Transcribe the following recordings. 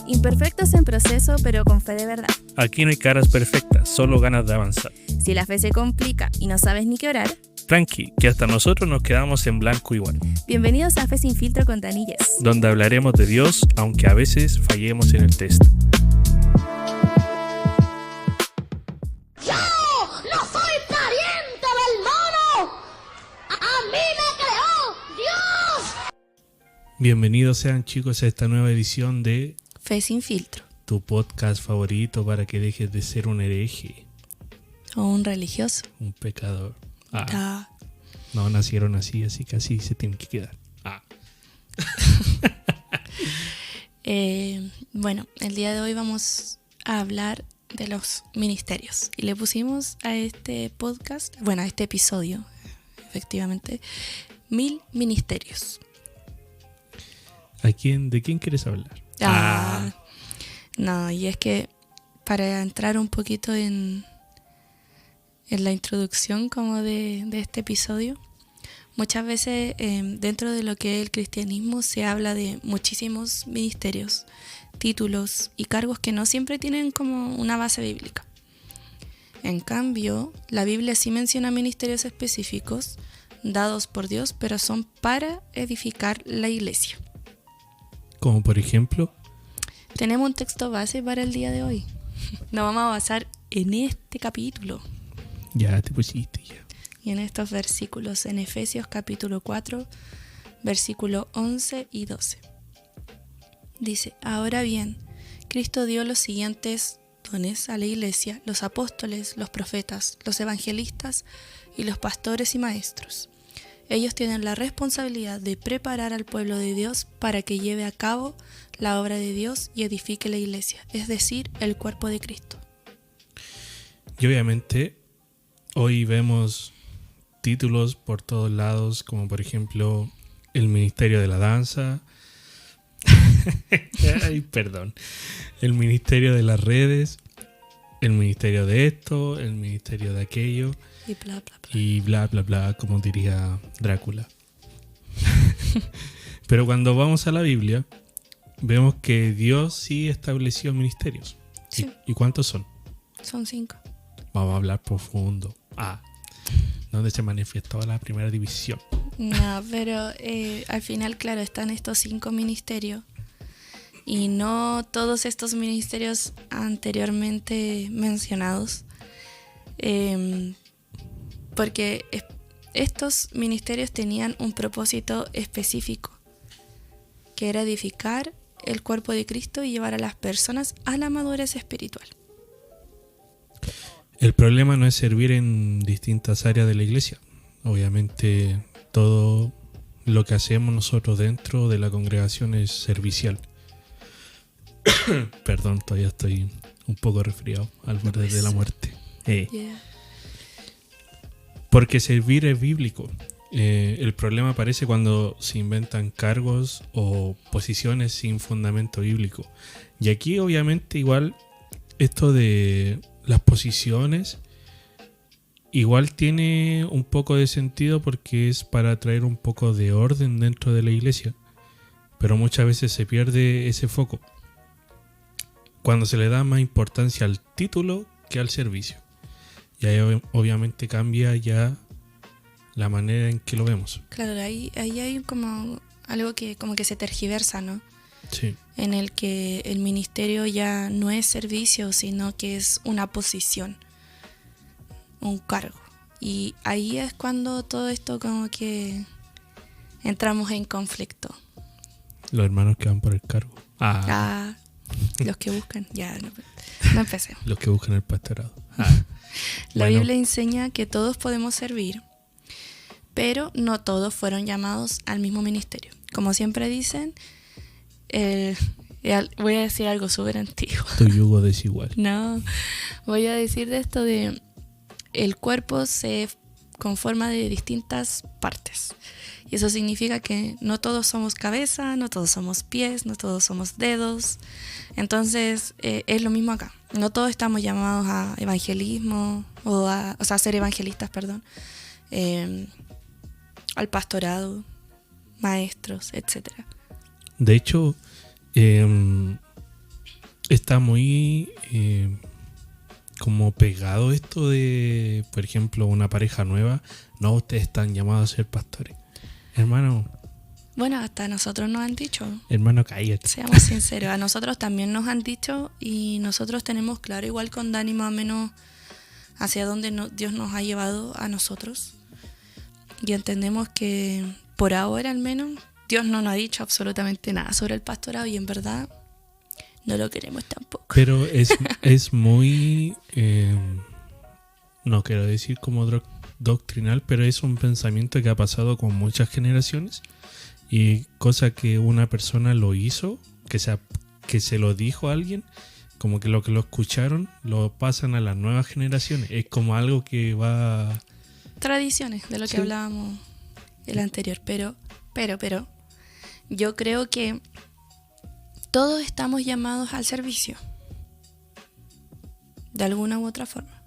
Imperfectos en proceso, pero con fe de verdad. Aquí no hay caras perfectas, solo ganas de avanzar. Si la fe se complica y no sabes ni qué orar, Tranqui, que hasta nosotros nos quedamos en blanco igual. bienvenidos a Fe Sin Filtro con Danilles. Donde hablaremos de Dios, aunque a veces fallemos en el test. ¡Yo no soy pariente del mono! ¡A mí me creó Dios! Bienvenidos sean chicos a esta nueva edición de Fe Sin Filtro. tu podcast favorito para que dejes de ser un hereje, O un religioso. un pecador. No. No nacieron así que así se tienen que quedar. Bueno, el día de hoy vamos a hablar de los ministerios. Y le pusimos a este podcast, bueno, a este episodio, efectivamente, 1000 ministerios. ¿De quién quieres hablar? No, y es que para entrar un poquito en la introducción como de este episodio, muchas veces dentro de lo que es el cristianismo se habla de muchísimos ministerios, títulos y cargos que no siempre tienen como una base bíblica. En cambio, la Biblia sí menciona ministerios específicos dados por Dios, pero son para edificar la iglesia. Como por ejemplo, Tenemos un texto base para el día de hoy. Nos vamos a basar en este capítulo ya te pusiste ya. y en estos versículos, en Efesios capítulo 4, versículos 11 y 12. Dice: ahora bien, Cristo dio los siguientes dones a la iglesia: los apóstoles, los profetas, los evangelistas y los pastores y maestros. Ellos tienen la responsabilidad de preparar al pueblo de Dios para que lleve a cabo la obra de Dios y edifique la iglesia, es decir, el cuerpo de Cristo. Y obviamente hoy vemos títulos por todos lados, como por ejemplo el Ministerio de la Danza, el Ministerio de las Redes, el Ministerio de esto, el Ministerio de aquello Y bla, bla, bla. y bla bla bla, como diría Drácula. Pero cuando vamos a la Biblia vemos que Dios sí estableció ministerios. Sí. ¿Y cuántos son? Son 5. Vamos a hablar profundo. Donde se manifestó la primera división. No, pero al final, claro, están estos 5 ministerios. Y no todos estos ministerios anteriormente mencionados. Porque estos ministerios tenían un propósito específico, que era edificar el cuerpo de Cristo y llevar a las personas a la madurez espiritual. El problema no es servir en distintas áreas de la iglesia. Obviamente todo lo que hacemos nosotros dentro de la congregación es servicial. Perdón, todavía estoy un poco resfriado al borde de la muerte. Yeah. Porque servir es bíblico. El problema aparece cuando se inventan cargos o posiciones sin fundamento bíblico. Y aquí obviamente igual esto de las posiciones igual tiene un poco de sentido porque es para traer un poco de orden dentro de la iglesia. Pero muchas veces se pierde ese foco cuando se le da más importancia al título que al servicio. Y ahí obviamente cambia ya la manera en que lo vemos. Claro, ahí hay como algo que como que se tergiversa, ¿no? Sí. En el que el ministerio ya no es servicio, sino que es una posición, un cargo. Y ahí es cuando todo esto como que entramos en conflicto. Los hermanos que van por el cargo. Los que buscan, ya no empecemos. Los que buscan el pastorado. La Bueno. Biblia enseña que todos podemos servir, pero no todos fueron llamados al mismo ministerio. Como siempre dicen, voy a decir algo súper antiguo. Tu yugo desigual. No, voy a decir de esto de el cuerpo se conforma de distintas partes. Y eso significa que no todos somos cabeza, no todos somos pies, no todos somos dedos. Entonces es lo mismo acá. No todos estamos llamados a evangelismo a ser evangelistas, al pastorado, maestros, etcétera. De hecho, está muy como pegado esto de, por ejemplo, una pareja nueva. No, ustedes están llamados a ser pastores. Hermano, Bueno, hasta a nosotros nos han dicho, hermano, cállate. seamos sinceros, a nosotros también nos han dicho y nosotros tenemos claro, igual con Dani más o menos, hacia dónde Dios nos ha llevado a nosotros. Y entendemos que por ahora al menos Dios no nos ha dicho absolutamente nada sobre el pastorado y en verdad no lo queremos tampoco. Pero es muy, no quiero decir como doctrinal, pero es un pensamiento que ha pasado con muchas generaciones y cosa que una persona lo hizo, que se lo dijo a alguien, como que lo escucharon lo pasan a las nuevas generaciones. Es como algo que va... Tradiciones de lo que Sí. hablábamos el anterior, pero yo creo que todos estamos llamados al servicio de alguna u otra forma,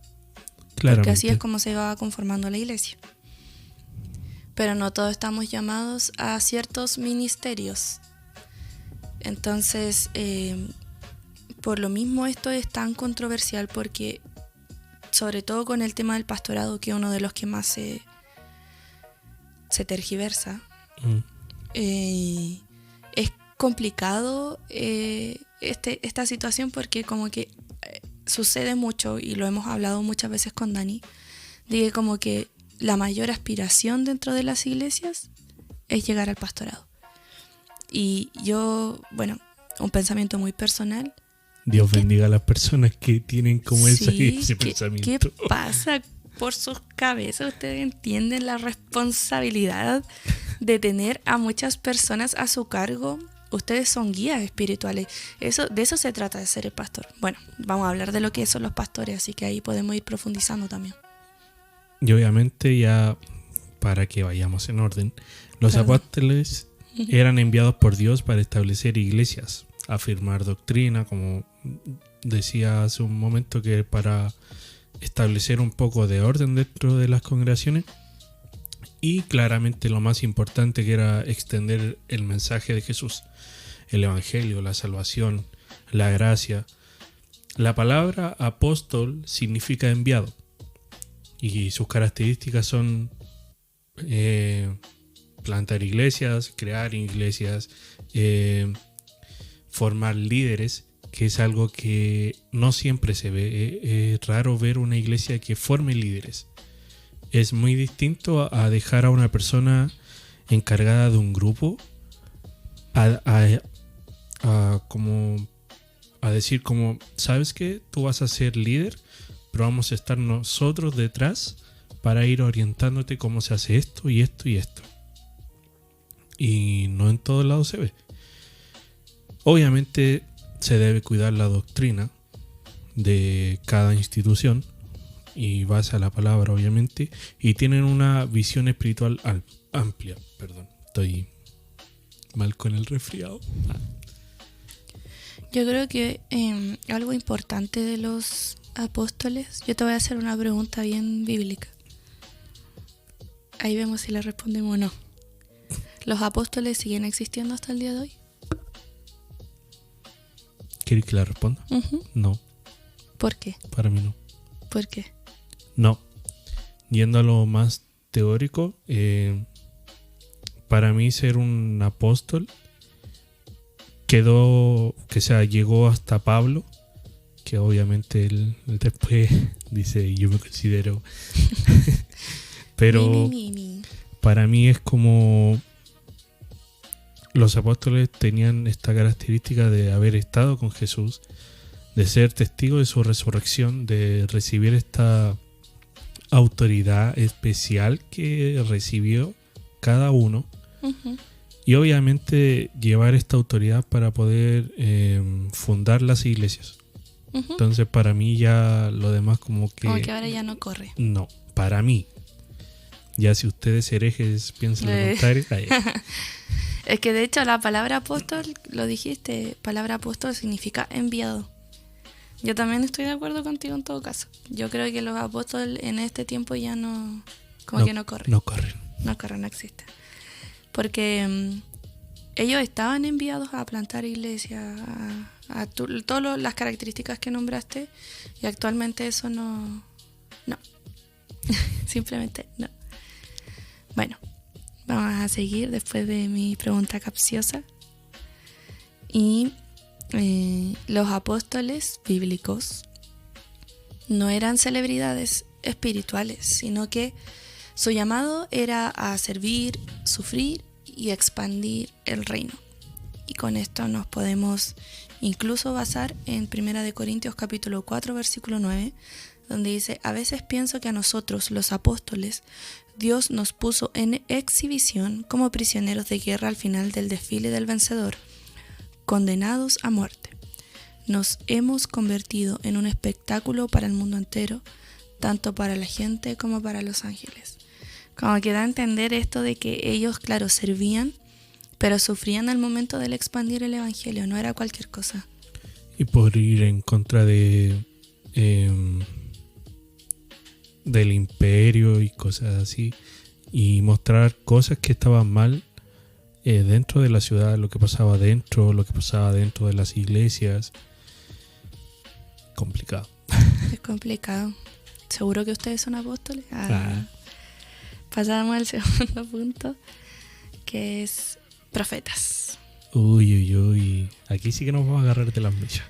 porque así es como se va conformando la iglesia. Pero no todos estamos llamados a ciertos ministerios. Entonces, por lo mismo esto es tan controversial porque sobre todo con el tema del pastorado, que es uno de los que más se tergiversa, es complicado esta situación porque como que sucede mucho, y lo hemos hablado muchas veces con Dani, de que como que la mayor aspiración dentro de las iglesias es llegar al pastorado. Y yo, bueno, un pensamiento muy personal. Dios bendiga a las personas que tienen como Sí, ese ¿qué pensamiento. pasa por sus cabezas? Ustedes entienden la responsabilidad de tener a muchas personas a su cargo. Ustedes son guías espirituales. De eso se trata de ser el pastor. Bueno, vamos a hablar de lo que son los pastores, así que ahí podemos ir profundizando también. Y obviamente ya, para que vayamos en orden, los Perdón. apóstoles eran enviados por Dios para establecer iglesias, afirmar doctrina, como decía hace un momento, que para establecer un poco de orden dentro de las congregaciones, y claramente lo más importante, que era extender el mensaje de Jesús, el evangelio, la salvación, la gracia. La palabra apóstol significa enviado y sus características son plantar iglesias, crear iglesias, formar líderes, que es algo que no siempre se ve. Es raro ver una iglesia que forme líderes. Es muy distinto a dejar a una persona encargada de un grupo a decir como, ¿sabes qué? Tú vas a ser líder, pero vamos a estar nosotros detrás para ir orientándote cómo se hace esto y esto y esto. Y no en todos lados se ve. Obviamente se debe cuidar la doctrina de cada institución y base a la palabra, obviamente, y tienen una visión espiritual amplia. Perdón, estoy mal con el resfriado. Yo creo que algo importante de los apóstoles, yo te voy a hacer una pregunta bien bíblica. Ahí vemos si le respondemos o no. ¿Los apóstoles siguen existiendo hasta el día de hoy? ¿Quieres que la responda? No, ¿Por qué? para mí no. ¿Por qué? No. Yendo a lo más teórico, para mí ser un apóstol llegó hasta Pablo, que obviamente él después dice, yo me considero pero para mí es como los apóstoles tenían esta característica de haber estado con Jesús, de ser testigo de su resurrección, de recibir esta autoridad especial que recibió cada uno. Y obviamente llevar esta autoridad para poder fundar las iglesias. Entonces para mí ya lo demás como que ahora ya no corre. no, para mí. Ya si ustedes herejes piensan lo contrario. Es que de hecho la palabra apóstol, lo dijiste, palabra apóstol significa enviado. Yo también estoy de acuerdo contigo en todo caso. Yo creo que los apóstoles en este tiempo ya que no corren. No corren. No corren, no existen. Porque ellos estaban enviados a plantar iglesias, todas las características que nombraste, y actualmente eso no, simplemente no. Bueno, vamos a seguir después de mi pregunta capciosa. Y los apóstoles bíblicos no eran celebridades espirituales, sino que su llamado era a servir, sufrir y expandir el reino. Y con esto nos podemos incluso basar en 1 Corintios capítulo 4, versículo 9, donde dice: a veces pienso que a nosotros, los apóstoles, Dios nos puso en exhibición como prisioneros de guerra al final del desfile del vencedor, condenados a muerte. Nos hemos convertido en un espectáculo para el mundo entero, tanto para la gente como para los ángeles. Como que da a entender esto de que ellos, claro, servían, pero sufrían al momento del expandir el evangelio, no era cualquier cosa. Y por ir en contra del imperio y cosas así, y mostrar cosas que estaban mal dentro de la ciudad, lo que pasaba dentro de las iglesias. Complicado. Es complicado. ¿Seguro que ustedes son apóstoles? Pasamos al segundo punto, que es profetas. Uy. Aquí sí que nos vamos a agarrar de las mechas.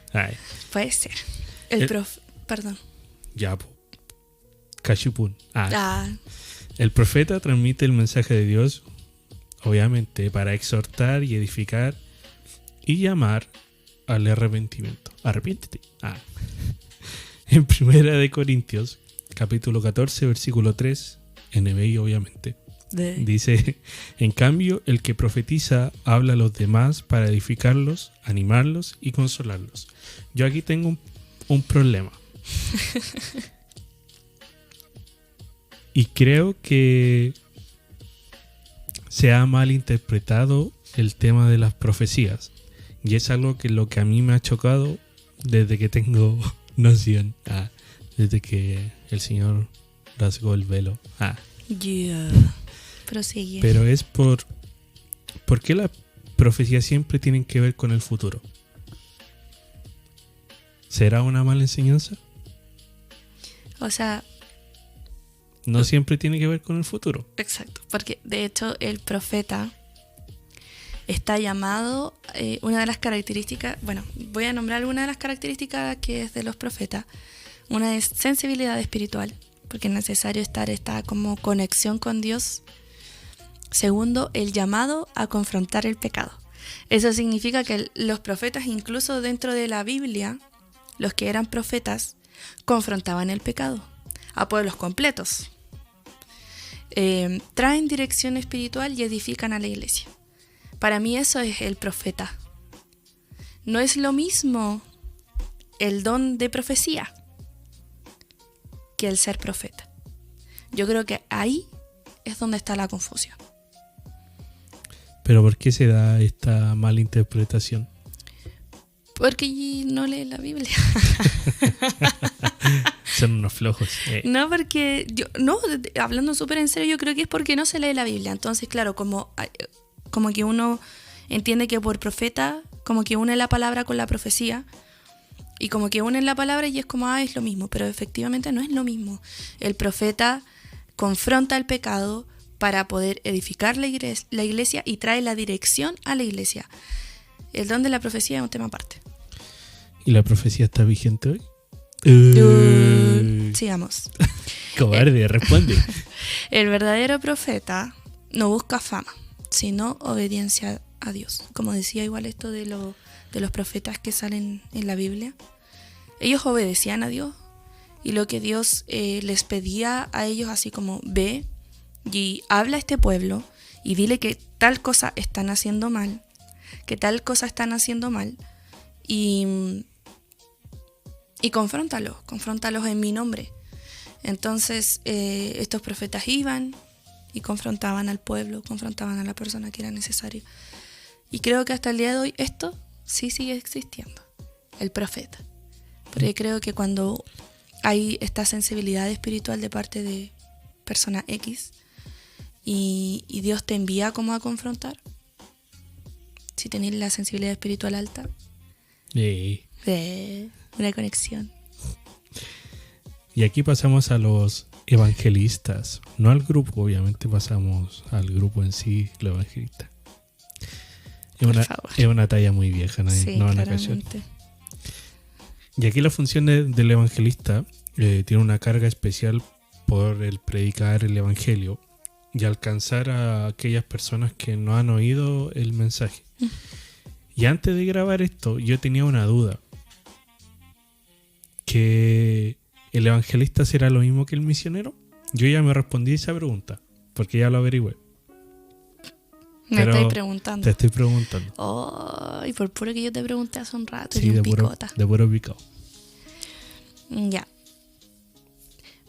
Puede ser. Perdón. Ya, Cachupún. El profeta transmite el mensaje de Dios, obviamente, para exhortar y edificar y llamar al arrepentimiento. Arrepiéntete. En 1 Corintios, capítulo 14, versículo 3, NBI obviamente, dice: en cambio, el que profetiza habla a los demás para edificarlos, animarlos y consolarlos. Yo aquí tengo un problema. Y creo que se ha malinterpretado el tema de las profecías. Y es algo que lo que a mí me ha chocado desde que tengo noción. Desde que el Señor rasgó el velo. Prosigue. Pero es ¿por qué las profecías siempre tienen que ver con el futuro? ¿Será una mala enseñanza? O sea, no siempre tiene que ver con el futuro. Exacto, porque de hecho el profeta está llamado, una de las características, bueno, voy a nombrar algunas de las características que es de los profetas. Una es sensibilidad espiritual, porque es necesario estar esta como conexión con Dios. Segundo, el llamado a confrontar el pecado. Eso significa que los profetas, incluso dentro de la Biblia, los que eran profetas, confrontaban el pecado a pueblos completos. Traen dirección espiritual y edifican a la iglesia. Para mí eso es el profeta. No es lo mismo el don de profecía que el ser profeta. Yo creo que ahí es donde está la confusión. ¿Pero por qué se da esta mala interpretación? Porque no lee la Biblia. Son unos flojos. No, porque hablando súper en serio, yo creo que es porque no se lee la Biblia. Entonces, claro, como que uno entiende que por profeta, como que une la palabra con la profecía, y como que unen la palabra y es como, es lo mismo, pero efectivamente no es lo mismo. El profeta confronta el pecado para poder edificar la iglesia y trae la dirección a la iglesia. El don de la profecía es un tema aparte. ¿Y la profecía está vigente hoy? Sigamos. Cobarde, responde. El verdadero profeta no busca fama, sino obediencia a Dios. Como decía igual esto de los profetas que salen en la Biblia. Ellos obedecían a Dios y lo que Dios les pedía a ellos, así como: ve y habla a este pueblo y dile que tal cosa están haciendo mal, y confróntalos en mi nombre. Entonces estos profetas iban y confrontaban al pueblo, confrontaban a la persona que era necesario. Y creo que hasta el día de hoy esto sí sigue existiendo, el profeta. Porque creo que cuando hay esta sensibilidad espiritual de parte de persona X y Dios te envía como a confrontar, Si tenéis la sensibilidad espiritual alta, una conexión. Y aquí pasamos a los evangelistas. No al grupo, obviamente pasamos al grupo en sí, los evangelistas. Es una talla muy vieja, Sí, no van a claramente. cachar. Y aquí la función del evangelista tiene una carga especial por el predicar el evangelio y alcanzar a aquellas personas que no han oído el mensaje. Y antes de grabar esto, yo tenía una duda. ¿Que el evangelista será lo mismo que el misionero? Yo ya me respondí esa pregunta, porque ya lo averigüé. Me Pero estáis preguntando. Te estoy preguntando. Oh, y por puro que yo te pregunté hace un rato, Sí, y un de puro picado. Ya.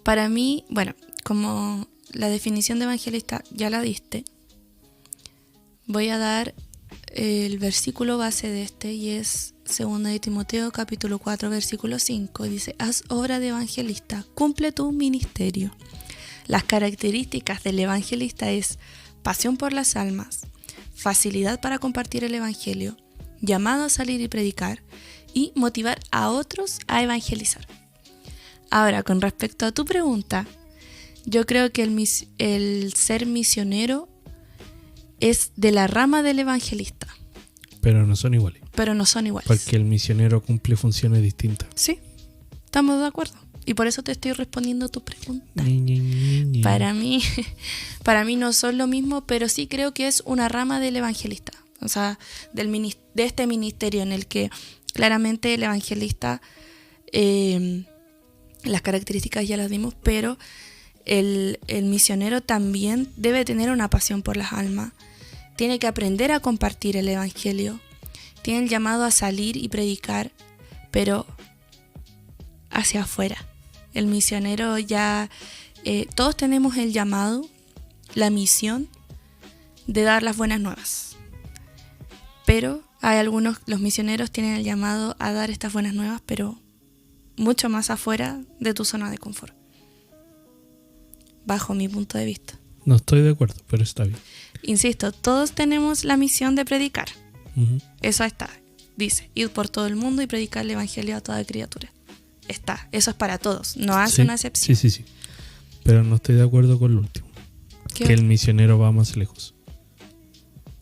Para mí, bueno, como la definición de evangelista ya la diste, voy a dar el versículo base de este y es 2 de Timoteo capítulo 4 versículo 5. Dice: haz obra de evangelista, cumple tu ministerio. Las características del evangelista es pasión por las almas, facilidad para compartir el evangelio, llamado a salir y predicar y motivar a otros a evangelizar. Ahora, con respecto a tu pregunta, yo creo que el ser misionero es de la rama del evangelista. Pero no son iguales. Pero no son iguales. Porque el misionero cumple funciones distintas. Sí, estamos de acuerdo. Y por eso te estoy respondiendo tu pregunta. Ñe. Para mí no son lo mismo, pero sí creo que es una rama del evangelista. O sea, de este ministerio en el que claramente el evangelista, las características ya las dimos, pero el misionero también debe tener una pasión por las almas. Tiene que aprender a compartir el evangelio. Tiene el llamado a salir y predicar, pero hacia afuera. El misionero ya... todos tenemos el llamado, la misión de dar las buenas nuevas. Pero hay los misioneros tienen el llamado a dar estas buenas nuevas, pero mucho más afuera de tu zona de confort. Bajo mi punto de vista. No estoy de acuerdo, pero está bien. Insisto, todos tenemos la misión de predicar. Uh-huh. Eso está. Dice, ir por todo el mundo y predicar el evangelio a toda criatura. Está. Eso es para todos. No hace una excepción. Sí. Pero no estoy de acuerdo con lo último. Que el misionero va más lejos.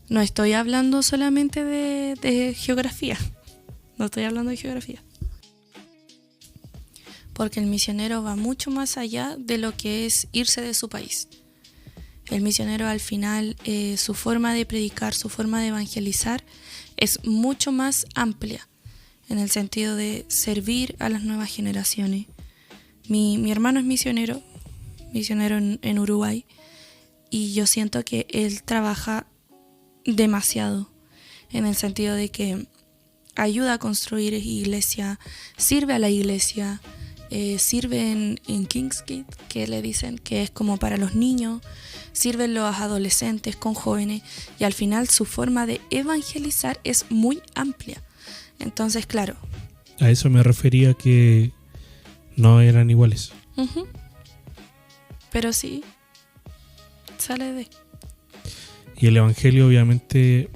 No estoy hablando solamente de geografía. No estoy hablando de geografía. Porque el misionero va mucho más allá de lo que es irse de su país. El misionero al final, su forma de predicar, su forma de evangelizar es mucho más amplia en el sentido de servir a las nuevas generaciones. Mi hermano es misionero en Uruguay, y yo siento que él trabaja demasiado en el sentido de que ayuda a construir iglesia, sirve a la iglesia, sirve en Kingsgate, que le dicen que es como para los niños, sirven los adolescentes con jóvenes, y al final su forma de evangelizar es muy amplia. Entonces, claro. A eso me refería, que no eran iguales. Uh-huh. Pero sí, sale de... Y el evangelio obviamente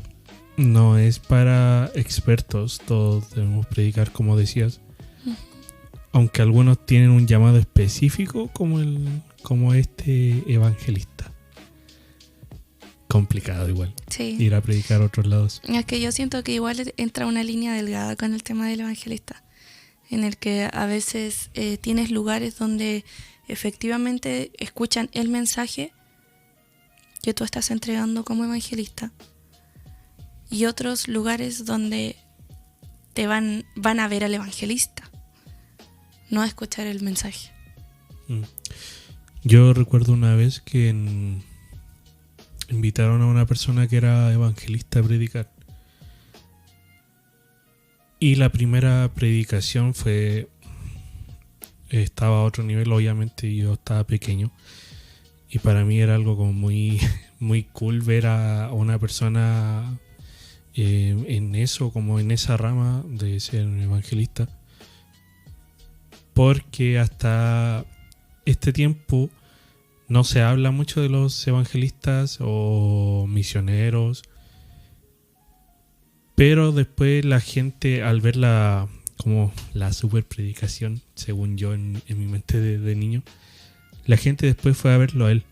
no es para expertos, todos debemos predicar, como decías. Uh-huh. Aunque algunos tienen un llamado específico como este evangelista. Complicado igual. Sí. Ir a predicar a otros lados. Es que yo siento que igual entra una línea delgada con el tema del evangelista, en el que a veces tienes lugares donde efectivamente escuchan el mensaje que tú estás entregando como evangelista, y otros lugares donde te van a ver al evangelista, no a escuchar el mensaje. Yo recuerdo una vez que invitaron a una persona que era evangelista a predicar, y la primera predicación estaba a otro nivel. Obviamente yo estaba pequeño y para mí era algo como muy, muy cool ver a una persona en eso, como en esa rama de ser un evangelista, porque hasta este tiempo no se habla mucho de los evangelistas o misioneros, Pero después la gente, al ver como la super predicación, según yo en mi mente de niño, la gente después fue a verlo a él.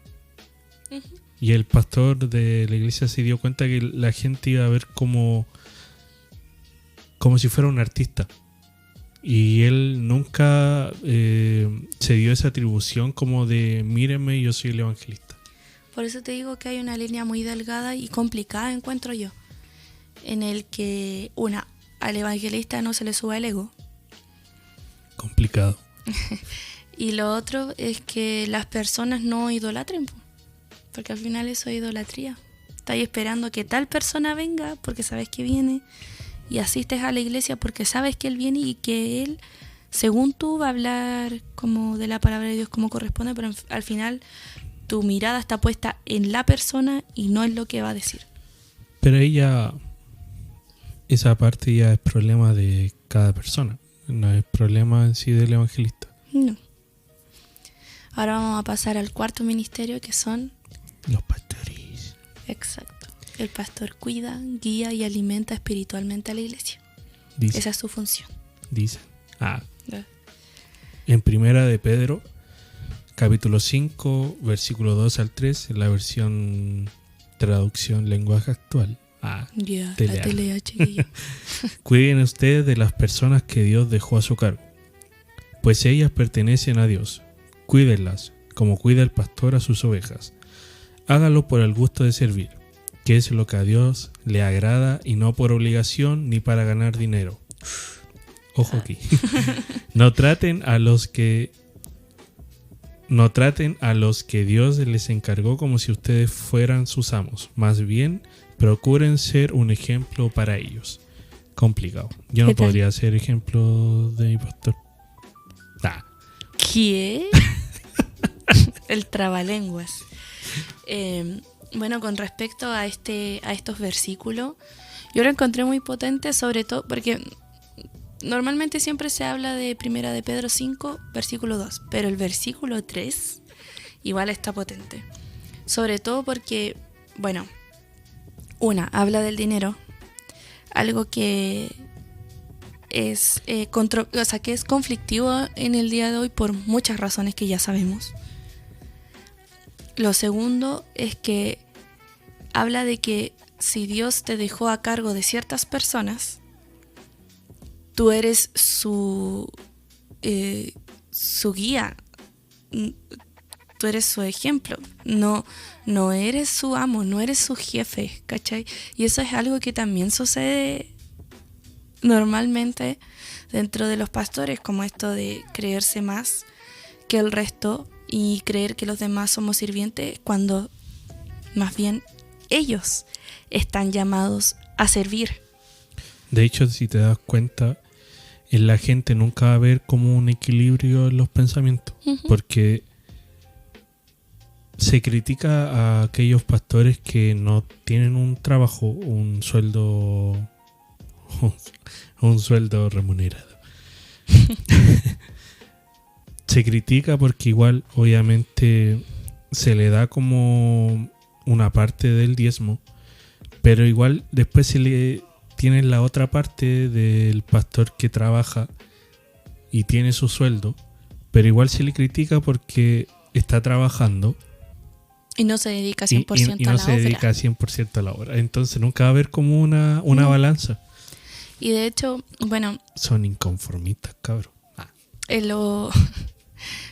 Ujú. Y el pastor de la iglesia se dio cuenta que la gente iba a ver como si fuera un artista. Y él nunca se dio esa atribución como de mírenme, yo soy el evangelista. Por eso te digo que hay una línea muy delgada y complicada, encuentro yo, en el que, al evangelista no se le suba el ego. Complicado. Y lo otro es que las personas no idolatren, porque al final eso es idolatría. Estás esperando que tal persona venga porque sabes que viene, y asistes a la iglesia porque sabes que él viene y que él, según tú, va a hablar como de la palabra de Dios como corresponde, pero al final tu mirada está puesta en la persona y no en lo que va a decir. Pero esa parte ya es problema de cada persona, no es problema en sí del evangelista. No. Ahora vamos a pasar al cuarto ministerio, que son... Los pastores. Exacto. El pastor cuida, guía y alimenta espiritualmente a la iglesia. Dice, Esa es su función. dice. Ya. En Primera de Pedro, capítulo 5, versículo 2 al 3, en la versión traducción lenguaje actual. Ya, TLA. la TLA, chiquillo. Cuiden ustedes de las personas que Dios dejó a su cargo, pues ellas pertenecen a Dios. Cuídenlas, como cuida el pastor a sus ovejas. Hágalo por el gusto de servir, que es lo que a Dios le agrada, y no por obligación ni para ganar dinero. Ojo aquí. No traten a los que Dios les encargó como si ustedes fueran sus amos. Más bien, procuren ser un ejemplo para ellos. Complicado. Yo no ¿Qué tal? podría ser ejemplo de mi pastor. ¿Qué? El trabalenguas. Bueno, con respecto a estos versículos, yo lo encontré muy potente, sobre todo porque normalmente siempre se habla de Primera de Pedro 5, versículo 2, pero el versículo 3 igual está potente. Sobre todo porque, bueno, habla del dinero, algo que es que es conflictivo en el día de hoy por muchas razones que ya sabemos. Lo segundo es que habla de que si Dios te dejó a cargo de ciertas personas, tú eres su guía, tú eres su ejemplo, no eres su amo, no eres su jefe, ¿cachai? Y eso es algo que también sucede normalmente dentro de los pastores, como esto de creerse más que el resto y creer que los demás somos sirvientes, cuando más bien ellos están llamados a servir. De hecho, si te das cuenta, en la gente nunca va a haber como un equilibrio en los pensamientos, porque se critica a aquellos pastores que no tienen un trabajo, un sueldo remunerado. Se critica porque igual obviamente se le da como una parte del diezmo, pero igual después se le tiene la otra parte del pastor que trabaja y tiene su sueldo, pero igual se le critica porque está trabajando y no se dedica 100% y no a la se obra. dedica 100% a la obra. Entonces nunca va a haber como una balanza. Y de hecho, bueno, son inconformistas, cabrón.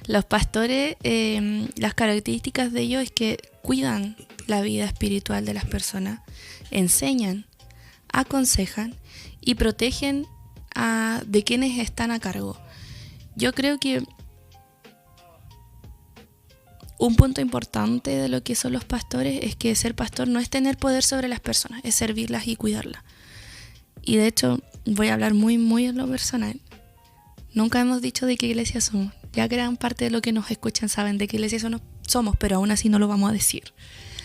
Los pastores, las características de ellos es que cuidan la vida espiritual de las personas, enseñan, aconsejan y protegen de quienes están a cargo. Yo creo que un punto importante de lo que son los pastores es que ser pastor no es tener poder sobre las personas, es servirlas y cuidarlas. Y de hecho, voy a hablar muy, muy en lo personal. Nunca hemos dicho de qué iglesia somos. Ya gran parte de los que nos escuchan saben de qué iglesia somos, pero aún así no lo vamos a decir.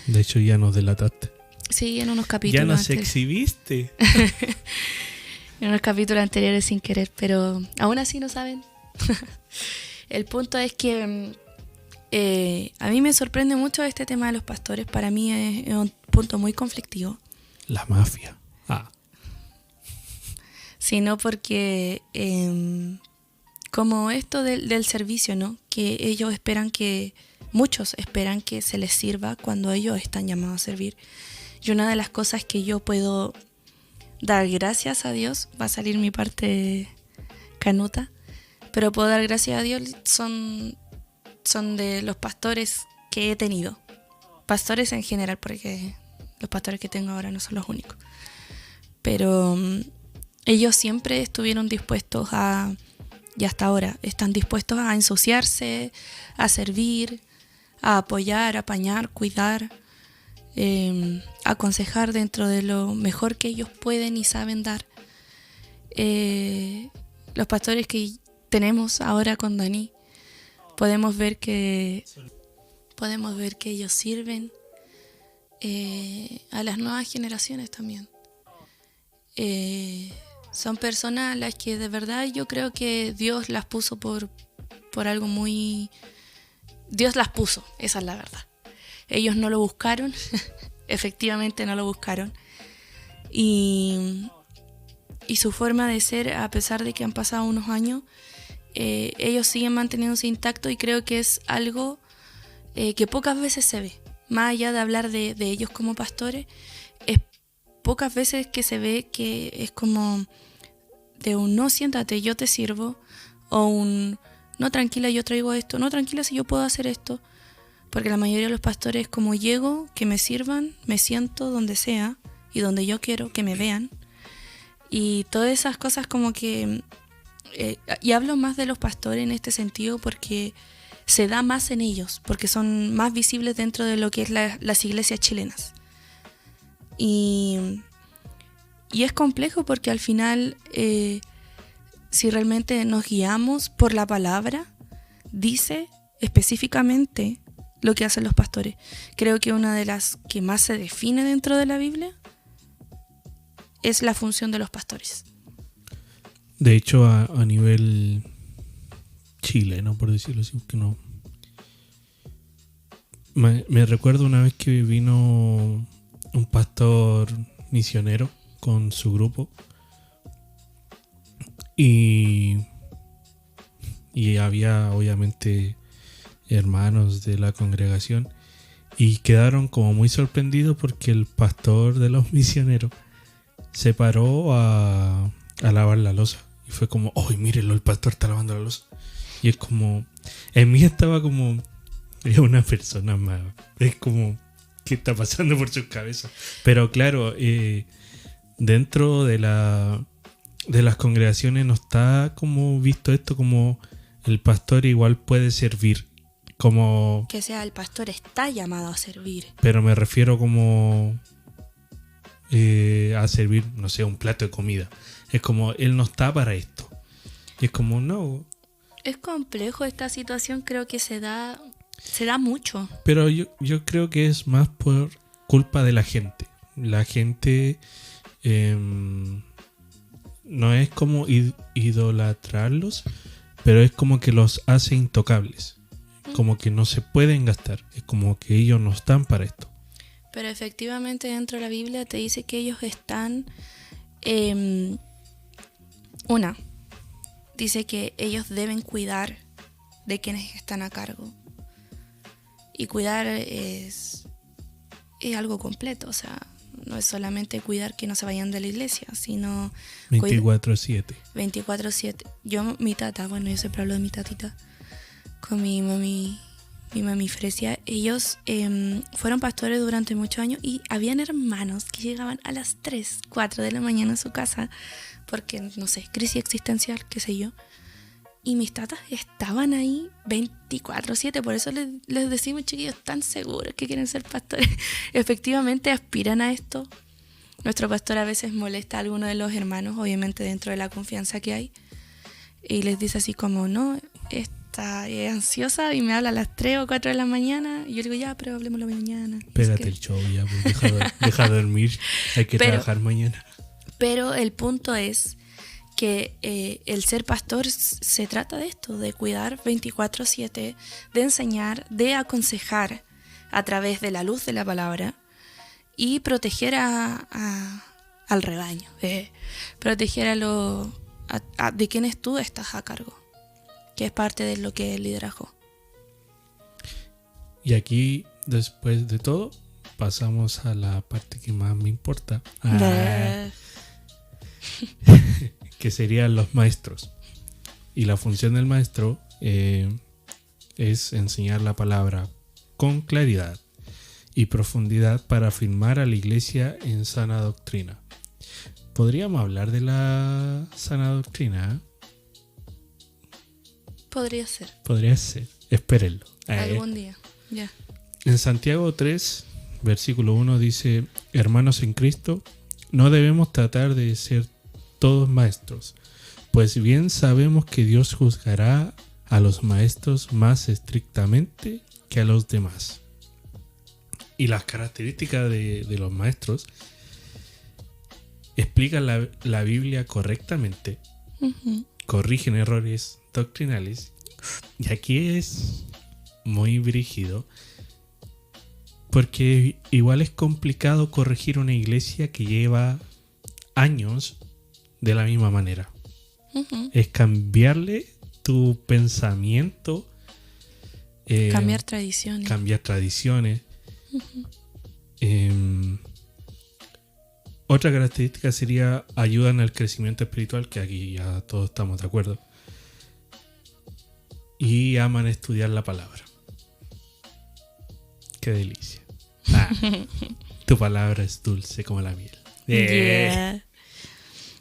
De hecho, ya nos delataste. Sí, en unos capítulos. Ya nos exhibiste. En unos capítulos anteriores sin querer, pero aún así no saben. El punto es que a mí me sorprende mucho este tema de los pastores. Para mí es un punto muy conflictivo. La mafia. sino porque como esto del servicio, ¿no? Que ellos muchos esperan que se les sirva cuando ellos están llamados a servir. Y una de las cosas que yo puedo dar gracias a Dios, va a salir mi parte canuta, pero puedo dar gracias a Dios son de los pastores que he tenido. Pastores en general, porque los pastores que tengo ahora no son los únicos. Pero ellos siempre estuvieron dispuestos y hasta ahora están dispuestos a ensuciarse, a servir, a apoyar, a apañar, cuidar, aconsejar dentro de lo mejor que ellos pueden y saben dar. Los pastores que tenemos ahora con Dani, podemos ver que ellos sirven a las nuevas generaciones también. Son personas a las que de verdad yo creo que Dios las puso por algo muy... Dios las puso, esa es la verdad. Ellos no lo buscaron, efectivamente no lo buscaron. Y su forma de ser, a pesar de que han pasado unos años, ellos siguen manteniéndose intactos y creo que es algo que pocas veces se ve. Más allá de hablar de ellos como pastores, es pocas veces que se ve que es como de un no, siéntate, yo te sirvo, o un no, tranquila, yo traigo esto, no, tranquila, si yo puedo hacer esto. Porque la mayoría de los pastores, como llego, que me sirvan, me siento donde sea y donde yo quiero que me vean. Y todas esas cosas como que... y hablo más de los pastores en este sentido porque se da más en ellos, porque son más visibles dentro de lo que es las iglesias chilenas. Y es complejo porque al final, si realmente nos guiamos por la palabra, dice específicamente lo que hacen los pastores. Creo que una de las que más se define dentro de la Biblia es la función de los pastores. De hecho, a nivel chileno, por decirlo así, que no. Me recuerdo una vez que vino un pastor misionero con su grupo y había obviamente hermanos de la congregación y quedaron como muy sorprendidos porque el pastor de los misioneros se paró a lavar la loza y fue como, ¡ay, mírenlo, el pastor está lavando la loza! Y es como, en mí estaba como, es una persona más, es como, ¿qué está pasando por sus cabezas? Pero claro, dentro de las congregaciones no está como visto esto como el pastor igual puede servir, como... Que sea, el pastor está llamado a servir. Pero me refiero como a servir, no sé, un plato de comida. Es como, él no está para esto. Y es como, no. Es complejo esta situación, creo que se da mucho. Pero yo creo que es más por culpa de la gente. La gente no es como idolatrarlos, pero es como que los hace intocables. Como que no se pueden gastar. Es como que ellos no están para esto. Pero efectivamente dentro de la Biblia te dice que ellos están... dice que ellos deben cuidar de quienes están a cargo. Y cuidar es algo completo, o sea, no es solamente cuidar que no se vayan de la iglesia, sino... 24/7. 24/7. Mi tata, bueno, yo siempre hablo de mi tatita, con mi mami Fresia, ellos fueron pastores durante muchos años y habían hermanos que llegaban a las 3, 4 de la mañana a su casa porque, no sé, crisis existencial, qué sé yo. Y mis tatas estaban ahí 24/7, por eso les decimos, chiquillos, tan seguros que quieren ser pastores. Efectivamente aspiran a esto. Nuestro pastor a veces molesta a alguno de los hermanos, obviamente dentro de la confianza que hay, y les dice así como, no, está ansiosa y me habla a las 3 o 4 de la mañana. Y yo digo, ya, pero hablemoslo mañana. Pégate el show ya, pues deja de dormir, hay que trabajar mañana. Pero el punto es que el ser pastor se trata de esto, de cuidar 24/7, de enseñar, de aconsejar a través de la luz de la palabra y proteger a al rebaño, proteger de quienes tú estás a cargo, que es parte de lo que es el liderazgo. Y aquí, después de todo, pasamos a la parte que más me importa, que serían los maestros. Y la función del maestro es enseñar la palabra con claridad y profundidad para afirmar a la iglesia en sana doctrina. ¿Podríamos hablar de la sana doctrina? Podría ser. Podría ser. Espérenlo. Algún día. Ya. En Santiago 3, versículo 1 dice: hermanos en Cristo, no debemos tratar de ser todos maestros, pues bien sabemos que Dios juzgará a los maestros más estrictamente que a los demás. Y las características de los maestros explican la Biblia correctamente, corrigen errores doctrinales, y aquí es muy brígido, porque igual es complicado corregir una iglesia que lleva años de la misma manera. Es cambiarle tu pensamiento, cambiar tradiciones. Otra característica sería ayudan al crecimiento espiritual, que aquí ya todos estamos de acuerdo, y aman estudiar la palabra. Qué delicia. Tu palabra es dulce como la miel. Yeah.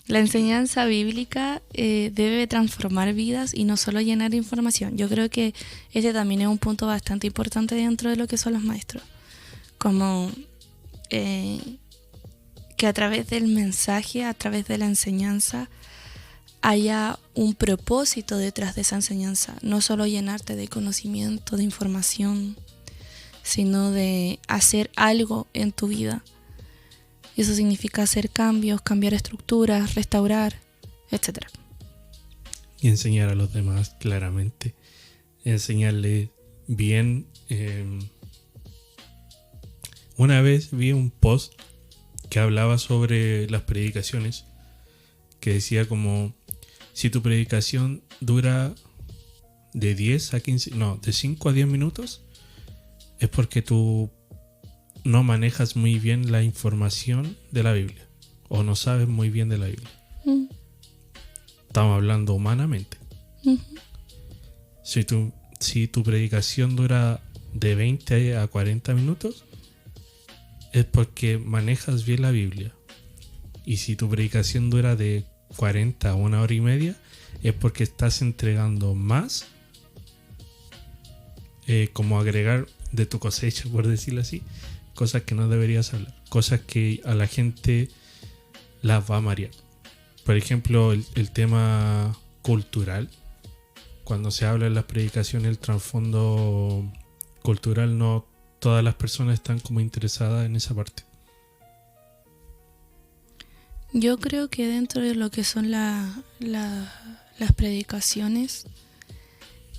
La enseñanza bíblica debe transformar vidas y no solo llenar información. Yo creo que este también es un punto bastante importante dentro de lo que son los maestros. Como que a través del mensaje, a través de la enseñanza, haya un propósito detrás de esa enseñanza. No solo llenarte de conocimiento, de información, sino de hacer algo en tu vida. Y eso significa hacer cambios, cambiar estructuras, restaurar, etc. Y enseñar a los demás claramente. Enseñarles bien. Una vez vi un post que hablaba sobre las predicaciones, que decía como: si tu predicación dura de 5 a 10 minutos, es porque tú no manejas muy bien la información de la Biblia, o no sabes muy bien de la Biblia. Estamos hablando humanamente. Si tu predicación dura de 20 a 40 minutos, es porque manejas bien la Biblia. Y si tu predicación dura de 40 a 1 hora y media, es porque estás entregando más, como agregar de tu cosecha, por decirlo así, cosas que no deberías hablar, cosas que a la gente las va a marear. Por ejemplo, el tema cultural. Cuando se habla en las predicaciones, el trasfondo cultural, no todas las personas están como interesadas en esa parte. Yo creo que dentro de lo que son las predicaciones,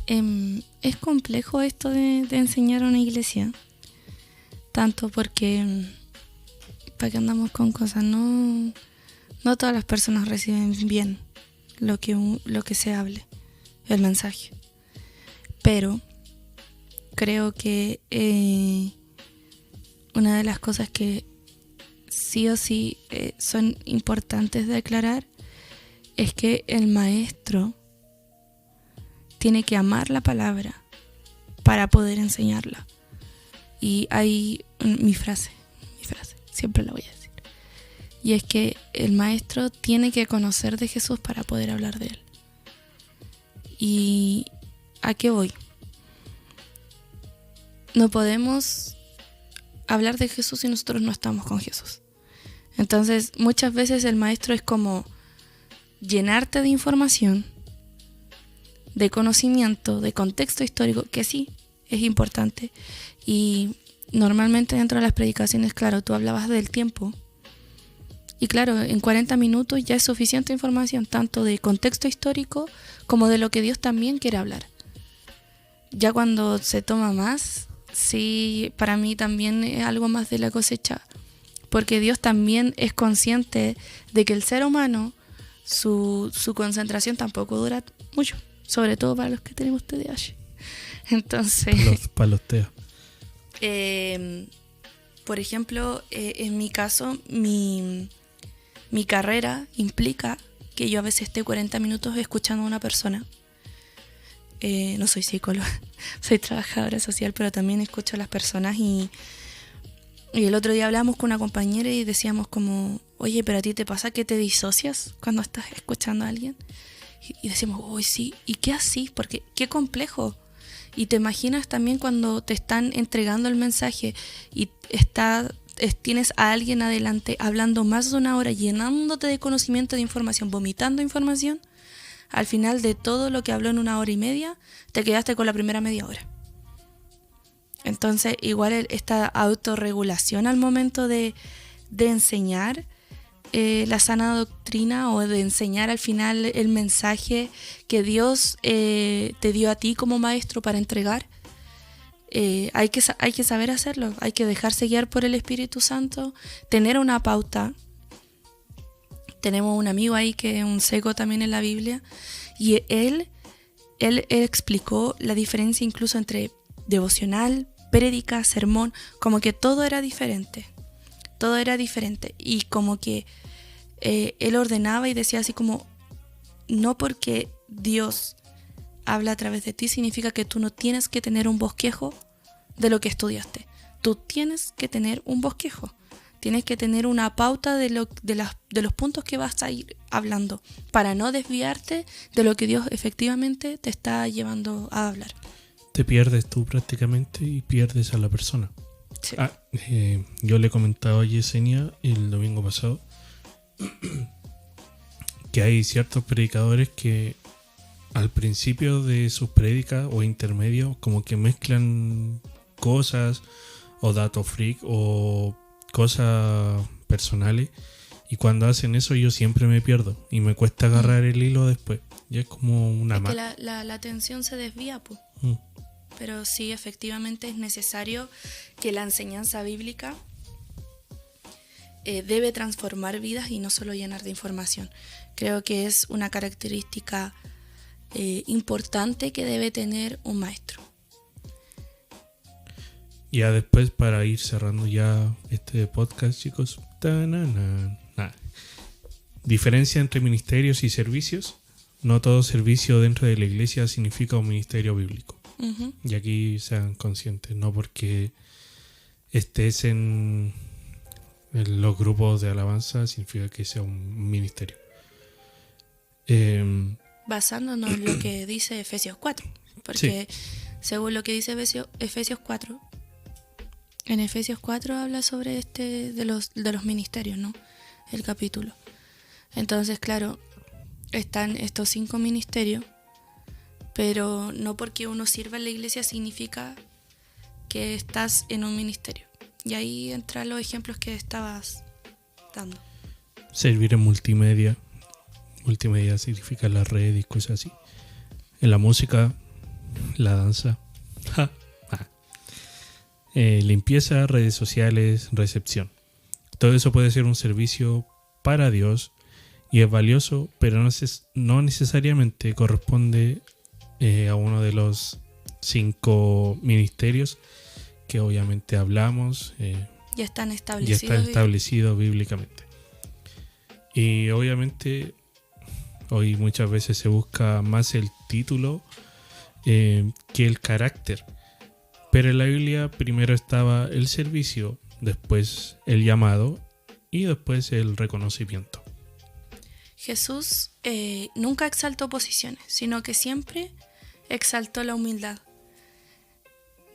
es complejo esto de enseñar a una iglesia. Tanto porque, ¿para qué andamos con cosas? No todas las personas reciben bien lo que se hable, el mensaje. Pero creo que una de las cosas que sí o sí son importantes de aclarar es que el maestro tiene que amar la palabra para poder enseñarla. Y hay mi frase, siempre la voy a decir. Y es que el maestro tiene que conocer de Jesús para poder hablar de él. ¿Y a qué voy? No podemos hablar de Jesús si nosotros no estamos con Jesús. Entonces, muchas veces el maestro es como llenarte de información, de conocimiento, de contexto histórico, que sí, es importante. Y normalmente dentro de las predicaciones, claro, tú hablabas del tiempo. Y claro, en 40 minutos ya es suficiente información, tanto de contexto histórico como de lo que Dios también quiere hablar. Ya cuando se toma más, sí, para mí también es algo más de la cosecha. porque Dios también es consciente de que el ser humano, su concentración tampoco dura mucho, sobre todo para los que tenemos TDAH. Entonces, Para los TEA. por ejemplo, en mi caso, mi carrera implica que yo a veces esté 40 minutos escuchando a una persona. No soy psicóloga, soy trabajadora social, pero también escucho a las personas y el otro día hablamos con una compañera y decíamos como, oye, pero a ti te pasa que te disocias cuando estás escuchando a alguien. Y decimos, uy, sí, ¿y qué así? Porque qué complejo. Y te imaginas también cuando te están entregando el mensaje y tienes a alguien adelante hablando más de una hora, llenándote de conocimiento, de información, vomitando información. Al final de todo lo que habló en 1 hora y media, te quedaste con la primera media hora. Entonces, igual esta autorregulación al momento de enseñar la sana doctrina o de enseñar al final el mensaje que Dios te dio a ti como maestro para entregar, hay que saber hacerlo, hay que dejarse guiar por el Espíritu Santo, tener una pauta. Tenemos un amigo ahí que es un seco también en la Biblia y él explicó la diferencia incluso entre devocional, prédica, sermón, como que todo era diferente y como que él ordenaba y decía así como, no porque Dios habla a través de ti significa que tú no tienes que tener un bosquejo de lo que estudiaste, tú tienes que tener un bosquejo. Tienes que tener una pauta de los puntos que vas a ir hablando para no desviarte de lo que Dios efectivamente te está llevando a hablar. Te pierdes tú prácticamente y pierdes a la persona. Sí. Yo le comentaba a Yesenia el domingo pasado que hay ciertos predicadores que al principio de sus prédicas o intermedios como que mezclan cosas o datos freak o cosas personales, y cuando hacen eso yo siempre me pierdo y me cuesta agarrar el hilo después. Ya es como una que la atención se desvía, pues. Pero sí, efectivamente es necesario que la enseñanza bíblica debe transformar vidas y no solo llenar de información. Creo que es una característica importante que debe tener un maestro. Ya después, para ir cerrando ya este podcast, chicos. Diferencia entre ministerios y servicios. No todo servicio dentro de la iglesia significa un ministerio bíblico. Uh-huh. Y aquí sean conscientes, no porque estés en los grupos de alabanza significa que sea un ministerio. Basándonos en lo que dice Efesios 4. Porque según lo que dice Efesios 4, en Efesios 4 habla sobre de los ministerios, ¿no? El capítulo. Entonces, claro, están estos 5 ministerios, pero no porque uno sirva en la iglesia significa que estás en un ministerio. Y ahí entran los ejemplos que estabas dando. Servir en multimedia. Multimedia significa la red y cosas así. En la música, la danza. Limpieza, redes sociales, recepción. Todo eso puede ser un servicio para Dios y es valioso, pero no necesariamente corresponde a uno de los 5 ministerios que obviamente hablamos. Ya están ya están establecidos bíblicamente. Y obviamente hoy muchas veces se busca más el título que el carácter. Pero en la Biblia primero estaba el servicio, después el llamado y después el reconocimiento. Jesús nunca exaltó posiciones, sino que siempre exaltó la humildad.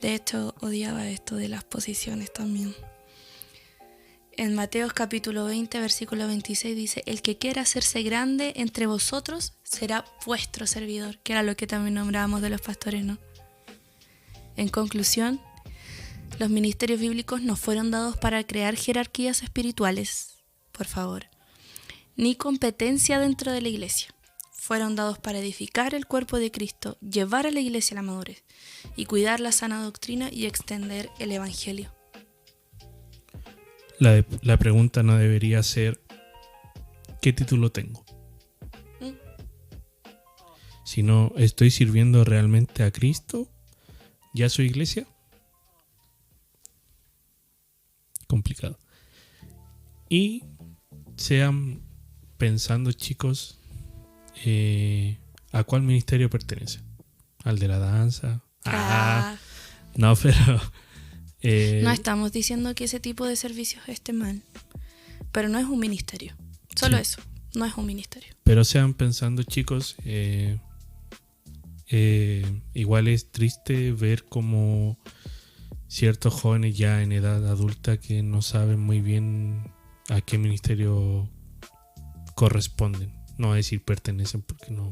De hecho, odiaba esto de las posiciones también. En Mateo capítulo 20, versículo 26 dice: el que quiera hacerse grande entre vosotros será vuestro servidor, que era lo que también nombrábamos de los pastores, ¿no? En conclusión, los ministerios bíblicos no fueron dados para crear jerarquías espirituales, por favor, ni competencia dentro de la iglesia. Fueron dados para edificar el cuerpo de Cristo, llevar a la iglesia a la madurez y cuidar la sana doctrina y extender el evangelio. La pregunta no debería ser ¿qué título tengo? Sino, ¿estoy sirviendo realmente a Cristo? ¿Ya soy iglesia? Complicado. Y sean pensando, chicos, ¿a cuál ministerio pertenece? ¿Al de la danza? No, pero... no estamos diciendo que ese tipo de servicios esté mal, pero no es un ministerio. Solo eso, no es un ministerio. Pero sean pensando, chicos, igual es triste ver como ciertos jóvenes ya en edad adulta que no saben muy bien a qué ministerio corresponden. No voy a decir pertenecen porque no.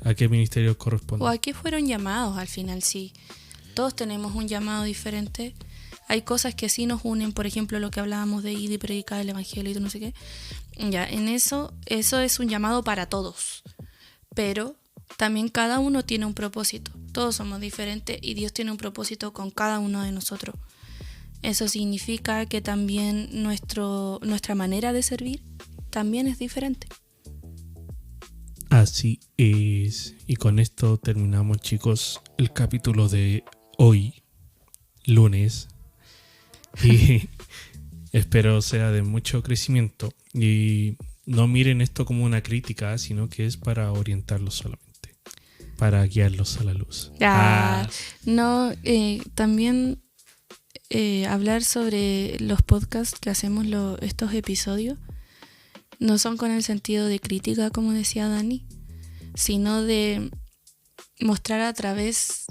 ¿A qué ministerio corresponden? O a qué fueron llamados al final, sí. Todos tenemos un llamado diferente. Hay cosas que sí nos unen, por ejemplo, lo que hablábamos de ir y predicar el evangelio y no sé qué. Ya, en eso es un llamado para todos. Pero también cada uno tiene un propósito. Todos somos diferentes y Dios tiene un propósito con cada uno de nosotros. Eso significa que también nuestra manera de servir también es diferente. Así es. Y con esto terminamos, chicos, el capítulo de hoy, lunes. Y espero sea de mucho crecimiento. Y no miren esto como una crítica, sino que es para orientarlos solamente, para guiarlos a la luz. No, también hablar sobre los podcasts que hacemos, estos episodios, no son con el sentido de crítica, como decía Dani, sino de mostrar a través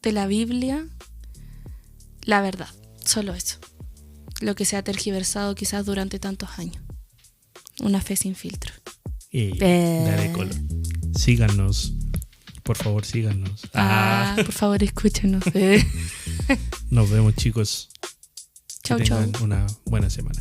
de la Biblia la verdad, solo eso. Lo que se ha tergiversado quizás durante tantos años. Una fe sin filtro. Dale color. Síganos. Por favor, síganos. Por favor, escúchenos. Nos vemos, chicos. Chau, que tengan chau. una buena semana.